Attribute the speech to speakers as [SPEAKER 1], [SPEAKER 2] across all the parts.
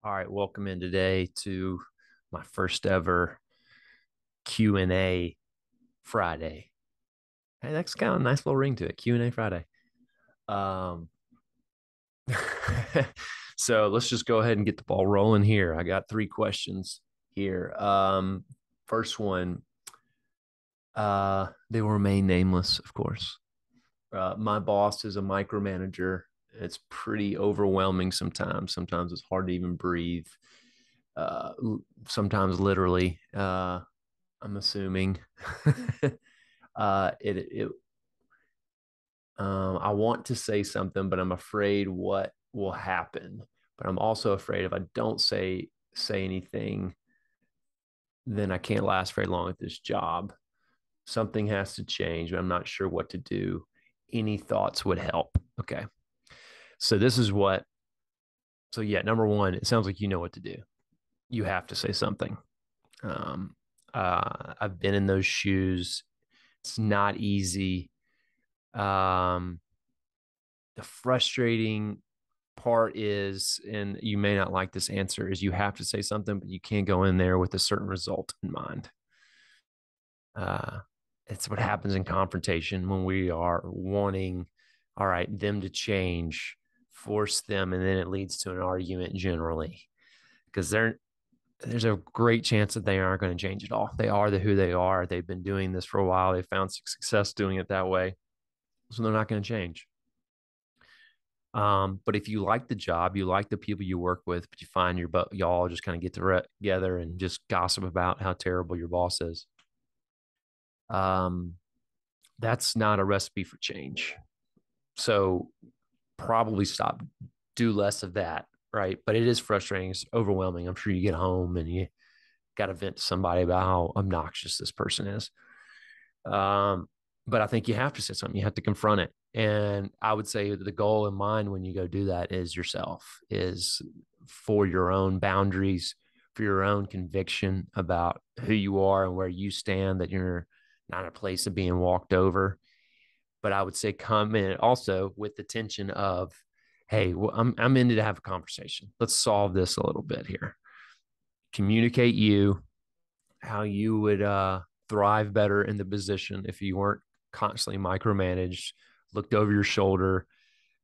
[SPEAKER 1] All right, welcome in today to my first ever Q&A Friday. Hey, that's kind of a nice little ring to it, Q&A Friday. Um, so let's just go ahead and get the ball rolling here. I got 3 questions here. First one, they will remain nameless, of course. My boss is a micromanager. It's pretty overwhelming sometimes. Sometimes it's hard to even breathe. Uh, Sometimes literally. I'm assuming. It I want to say something, but I'm afraid what will happen. But I'm also afraid if I don't say anything, then I can't last very long at this job. Something has to change, but I'm not sure what to do. Any thoughts would help. Okay. So this is what, so yeah, number one, it sounds like you know what to do. You have to say something. Um, I've been in those shoes. It's not easy. Um, the frustrating part is, and you may not like this answer, is you have to say something, but you can't go in there with a certain result in mind. Uh, it's what happens in confrontation when we are wanting, all right, them to change, force them, and then it leads to an argument generally because there's a great chance that they aren't going to change at all. They are who they are. They've been doing this for a while. They found success doing it that way. So they're not going to change. But if you like the job, you like the people you work with, but you find y'all just kind of get together and just gossip about how terrible your boss is. Um, that's not a recipe for change. So probably stop, do less of that, right? But it is frustrating. It's overwhelming. I'm sure you get home and you got to vent to somebody about how obnoxious this person is. Um, but I think you have to say something. You have to confront it. And I would say the goal in mind when you go do that is yourself, is for your own boundaries, for your own conviction about who you are and where you stand, that you're not a place of being walked over. But I would say come in also with the tension of, hey, well, I'm in to have a conversation. Let's solve this a little bit here. Communicate you, how you would thrive better in the position if you weren't constantly micromanaged, looked over your shoulder,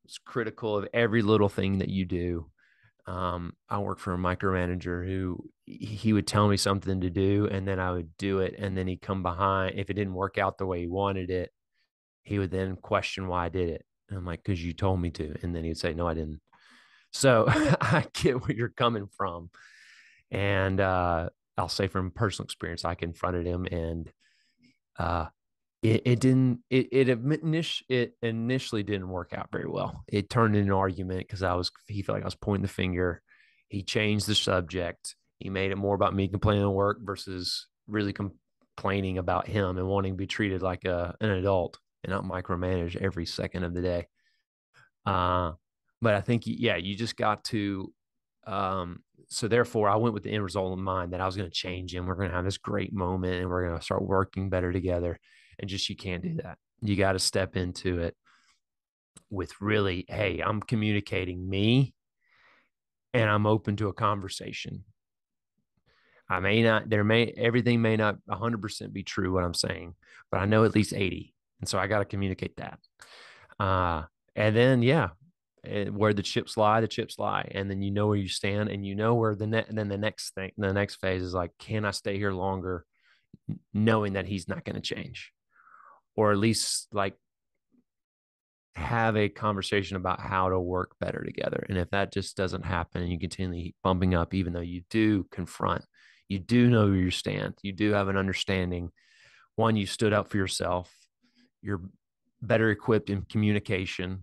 [SPEAKER 1] was critical of every little thing that you do. I worked for a micromanager who he would tell me something to do and then I would do it. And then he'd come behind. If it didn't work out the way he wanted it, he would then question why I did it. And I'm like, because you told me to. And then he'd say, no, I didn't. So I get where you're coming from. And I'll say from personal experience, I confronted him and uh, it didn't, it initially didn't work out very well. It turned into an argument because he felt like I was pointing the finger. He changed the subject. He made it more about me complaining at work versus really complaining about him and wanting to be treated like an adult and not micromanaged every second of the day. Uh, but I think, yeah, you just got to, so therefore I went with the end result in mind that I was going to change him. We're going to have this great moment and we're going to start working better together. And just, you can't do that. You got to step into it with really, hey, I'm communicating me and I'm open to a conversation. I may not, everything may not 100% be true what I'm saying, but I know at least 80. And so I got to communicate that. Uh, and then, yeah, where the chips lie, the chips lie. And then you know where you stand and you know where and then the next phase is like, can I stay here longer knowing that he's not going to change? Or at least like have a conversation about how to work better together. And if that just doesn't happen and you continue bumping up, even though you do confront, you do know where you stand, you do have an understanding. One, you stood up for yourself, you're better equipped in communication,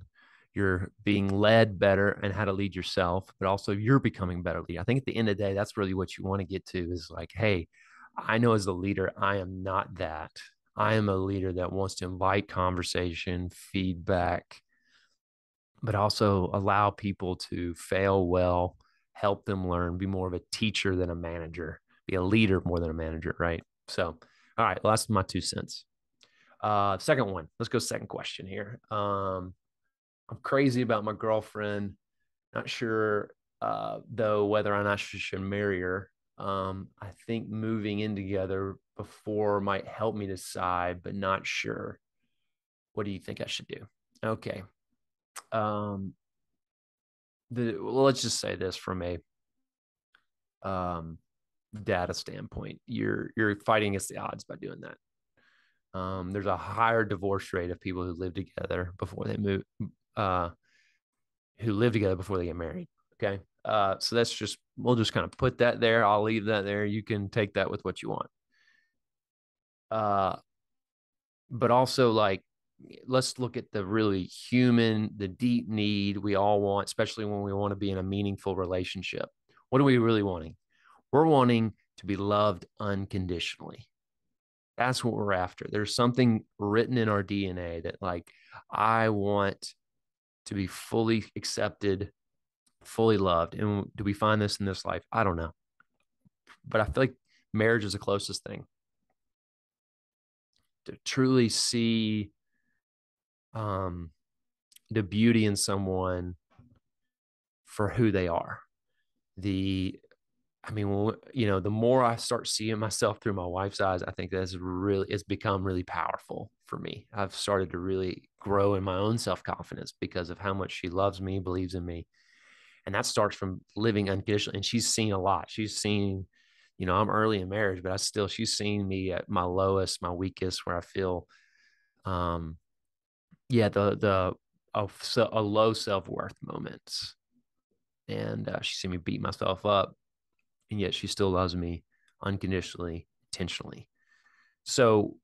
[SPEAKER 1] you're being led better and how to lead yourself, but also you're becoming better leader. I think at the end of the day, that's really what you want to get to is like, hey, I know as a leader, I am not that. I am a leader that wants to invite conversation, feedback, but also allow people to fail well, help them learn, be more of a teacher than a manager, be a leader more than a manager, right? So, all right, well, that's my 2 cents. Second one, let's go second question here. I'm crazy about my girlfriend. Not sure though whether or not I should marry her. I think moving in together before might help me decide, but not sure. What do you think I should do? Okay. Um, well, let's just say this from a um, data standpoint. You're fighting against the odds by doing that. There's a higher divorce rate of people who live together before they move, uh, who live together before they get married. Okay. So that's just, we'll just kind of put that there. I'll leave that there. You can take that with what you want. Uh, but also, like, let's look at the really human, the deep need we all want, especially when we want to be in a meaningful relationship. What are we really wanting? We're wanting to be loved unconditionally. That's what we're after. There's something written in our DNA that, like, I want to be fully accepted, fully loved. And do we find this in this life? I don't know. But I feel like marriage is the closest thing to truly see um, the beauty in someone for who they are. The, I mean, well, the more I start seeing myself through my wife's eyes, I think that's really, it's become really powerful for me. I've started to really grow in my own self-confidence because of how much she loves me, believes in me. And that starts from living unconditionally. And she's seen a lot. She's seen, I'm early in marriage, but she's seen me at my lowest, my weakest, where I feel, yeah, a low self-worth moments. And she's seen me beat myself up, and yet she still loves me unconditionally, intentionally. So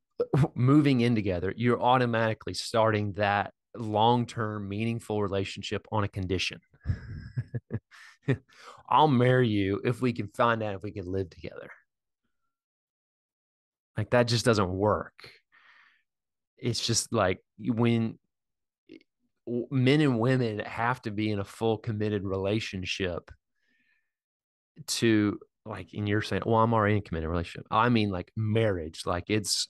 [SPEAKER 1] moving in together, you're automatically starting that long-term meaningful relationship on a condition. I'll marry you if we can find out if we can live together. Like, that just doesn't work. It's just like when men and women have to be in a full committed relationship to, like, and you're saying, well, I'm already in a committed relationship. I mean, like, marriage, like, it's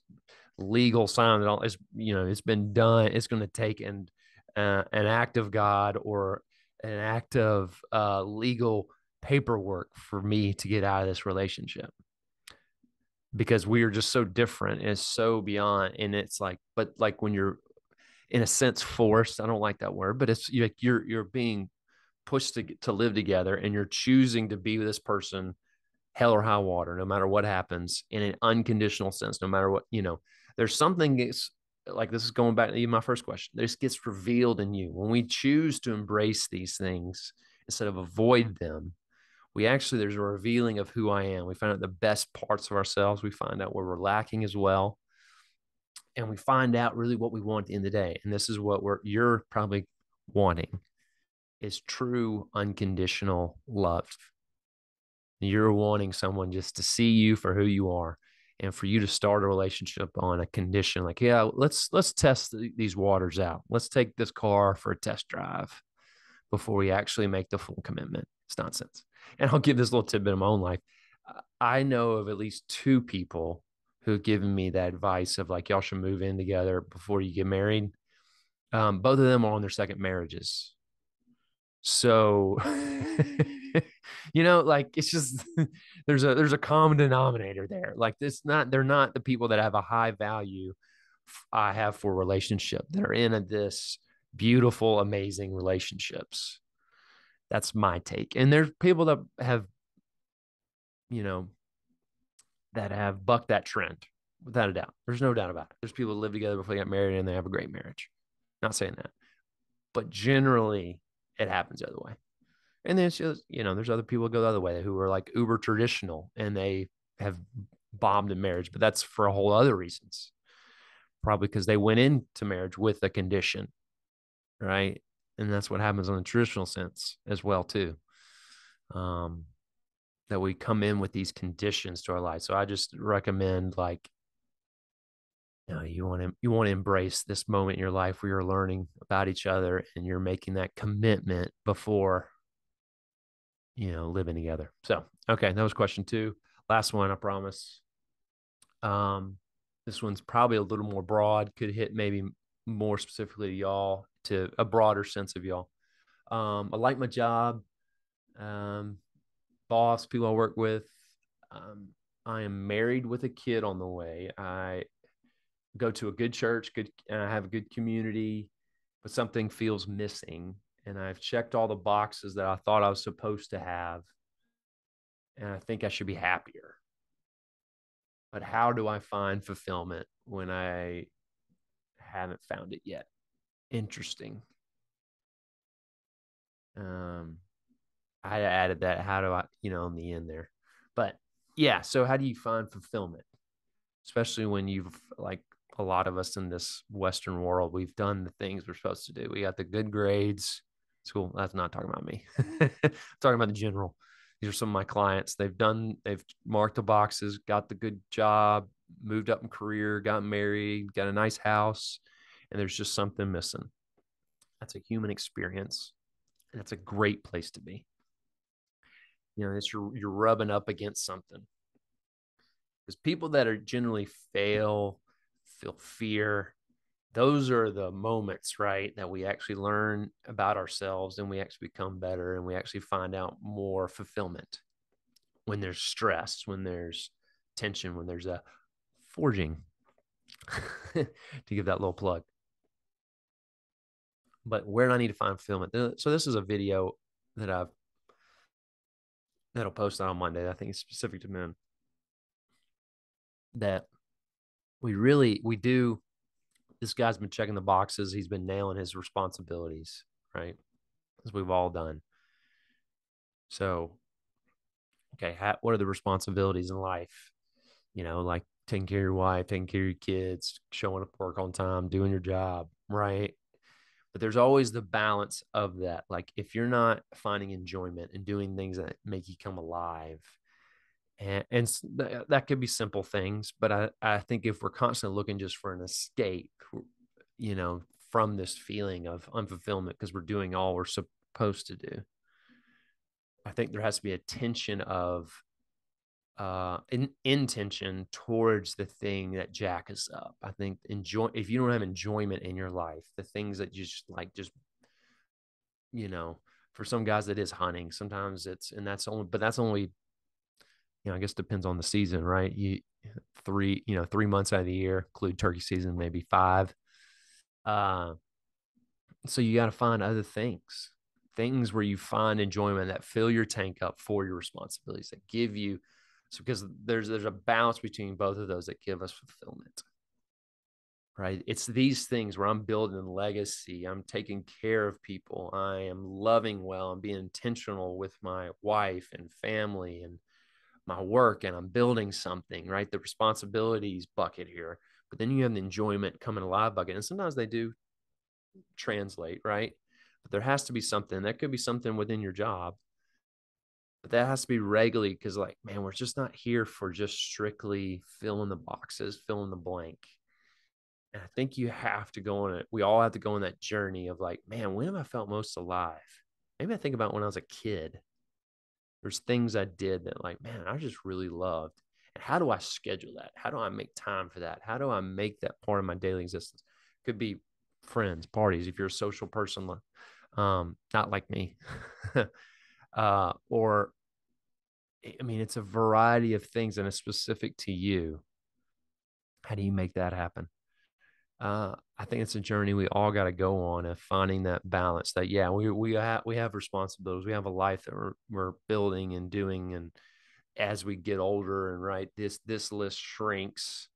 [SPEAKER 1] legal sign and all. It's, it's been done. It's going to take an act of God or an act of legal paperwork for me to get out of this relationship, because we are just so different. And it's so beyond. And it's like, but like when you're in a sense forced, I don't like that word, but it's like you're being pushed to live together, and you're choosing to be with this person hell or high water, no matter what happens, in an unconditional sense, no matter what, there's something that's like, this is going back to even my first question. This gets revealed in you when we choose to embrace these things instead of avoid them. There's a revealing of who I am. We find out the best parts of ourselves. We find out where we're lacking as well. And we find out really what we want at the end of the day. And this is what you're probably wanting, is true unconditional love. You're wanting someone just to see you for who you are, and for you to start a relationship on a condition, like, yeah, let's test these waters out. Let's take this car for a test drive before we actually make the full commitment. It's nonsense. And I'll give this little tidbit of my own life. I know of at least two people who have given me that advice of, like, y'all should move in together before you get married. Both of them are on their second marriages. So, like, it's just there's a common denominator there. Like, they're not the people that have a high value I have for relationship that are in this beautiful, amazing relationships. That's my take. And there's people that have, you know, that have bucked that trend without a doubt. There's no doubt about it. There's people who live together before they get married and they have a great marriage. Not saying that, but generally it happens the other way. And then it's just, there's other people who go the other way who are like uber traditional and they have bombed in marriage, but that's for a whole other reasons. Probably because they went into marriage with a condition, right? And that's what happens in the traditional sense as well too. That we come in with these conditions to our life. So I just recommend, like, you want to embrace this moment in your life where you're learning about each other and you're making that commitment before living together. So, okay, that was question 2. Last one, I promise. This one's probably a little more broad, could hit maybe more specifically to y'all, to a broader sense of y'all. I like my job. um, boss, people I work with. Um, I am married with a kid on the way. I go to a good church, and I have a good community, but something feels missing. And I've checked all the boxes that I thought I was supposed to have. And I think I should be happier. But how do I find fulfillment when I haven't found it yet? Interesting. Um, I added that. How do I, in the end there? But yeah, so how do you find fulfillment? Especially when you've, like a lot of us in this Western world, we've done the things we're supposed to do. We got the good grades. School. That's not talking about me. Talking about the general. These are some of my clients. They've marked the boxes, got the good job, moved up in career, got married, got a nice house, and there's just something missing. That's a human experience. And that's a great place to be. It's you're rubbing up against something. Because people that are generally feel fear, those are the moments, right, that we actually learn about ourselves and we actually become better and we actually find out more fulfillment. When there's stress, when there's tension, when there's a forging, to give that little plug. But where do I need to find fulfillment? So this is a video that'll post on Monday. I think it's specific to men, that we do. This guy's been checking the boxes. He's been nailing his responsibilities, right? As we've all done. So, okay, what are the responsibilities in life? Like taking care of your wife, taking care of your kids, showing up work on time, doing your job, right? But there's always the balance of that. Like if you're not finding enjoyment and doing things that make you come alive, and that could be simple things, but I think if we're constantly looking just for an escape, you know, from this feeling of unfulfillment because we're doing all we're supposed to do, I think there has to be a tension of intention towards the thing that jack us up. I think if you don't have enjoyment in your life, the things that you you know, for some guys it is hunting. Sometimes that's only, I guess depends on the season, right? 3 months out of the year, include turkey season, maybe 5. Uh, so you got to find other things where you find enjoyment that fill your tank up for your responsibilities, that give you, so because there's a balance between both of those that give us fulfillment, right? It's these things where I'm building a legacy, I'm taking care of people, I am loving well, I'm being intentional with my wife and family and my work, and I'm building something, right? The responsibilities bucket here, but then you have the enjoyment coming alive bucket, and sometimes they do translate, right? But there has to be something. That could be something within your job, but that has to be regularly, because, like, man, we're just not here for just strictly filling the boxes, filling the blank. And I think you have to go on it. We all have to go on that journey of, like, man, when have I felt most alive? Maybe I think about when I was a kid. There's things I did that, like, man, I just really loved. And how do I schedule that? How do I make time for that? How do I make that part of my daily existence? Could be friends, parties, if you're a social person, not like me. Or, I mean, it's a variety of things and it's specific to you. How do you make that happen? I think it's a journey we all got to go on of finding that balance. That, yeah, we have responsibilities, we have a life that we're building and doing, and as we get older, and right, this list shrinks.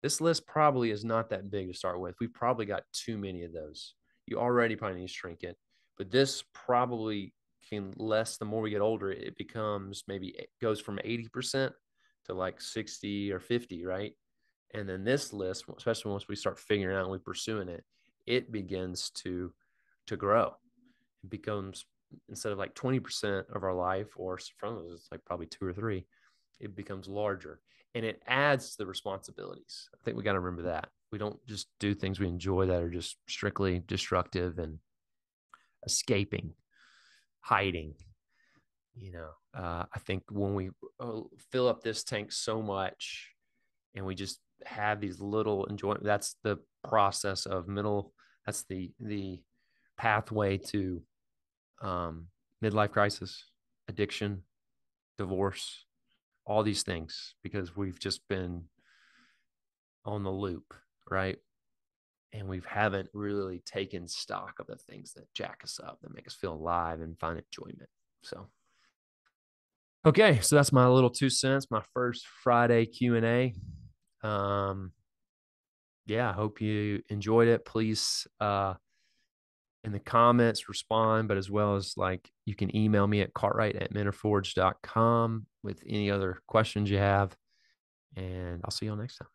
[SPEAKER 1] This list probably is not that big to start with. We've probably got too many of those. You already probably need to shrink it, but this probably can less. The more we get older, it becomes, maybe it goes from 80% to like 60 or 50, right? And then this list, especially once we start figuring out and we pursuing it, it begins to grow. It becomes, instead of like 20% of our life, or from us, it's like probably 2 or 3. It becomes larger, and it adds to the responsibilities. I think we got to remember that we don't just do things we enjoy that are just strictly destructive and escaping, hiding. I think when we fill up this tank so much and we just have these little enjoyment, that's the process of that's the pathway to midlife crisis. addiction, divorce, all these things, because we've just been on the loop, right? And we haven't really taken stock of the things that jack us up, that make us feel alive and find enjoyment. So, okay, so that's my little 2 cents, my first Friday Q&A. Yeah, I hope you enjoyed it. Please, in the comments, respond, but as well as like you can email me at cartwright@mentorforge.com with any other questions you have. And I'll see y'all next time.